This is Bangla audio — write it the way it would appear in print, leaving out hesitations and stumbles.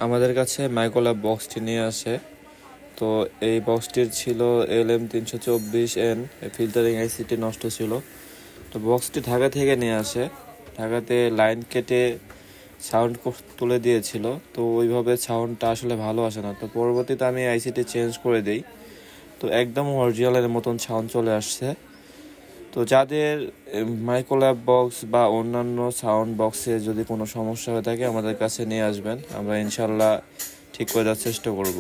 আমাদের কাছে মাইক্রোল্যাব বক্সটি নিয়ে আসে। তো এই বক্সটির ছিল LM324N, ফিল্টারিং আইসিটি নষ্ট ছিল। তো বক্সটি ঢাকা থেকে নিয়ে আসে, ঢাকাতে লাইন কেটে সাউন্ড তুলে দিয়েছিল। তো ওইভাবে সাউন্ডটা আসলে ভালো আসে না। তো পরবর্তীতে আমি আইসিটি চেঞ্জ করে দিই, তো একদম অরিজিনালের মতন সাউন্ড চলে আসছে। তো যাদের মাইক্রোল্যাব বক্স বা অন্যান্য সাউন্ড বক্সে যদি কোনো সমস্যা হয়ে থাকে আমাদের কাছে নিয়ে আসবেন, আমরা ইনশাল্লাহ ঠিক করে দেওয়ার চেষ্টা করব।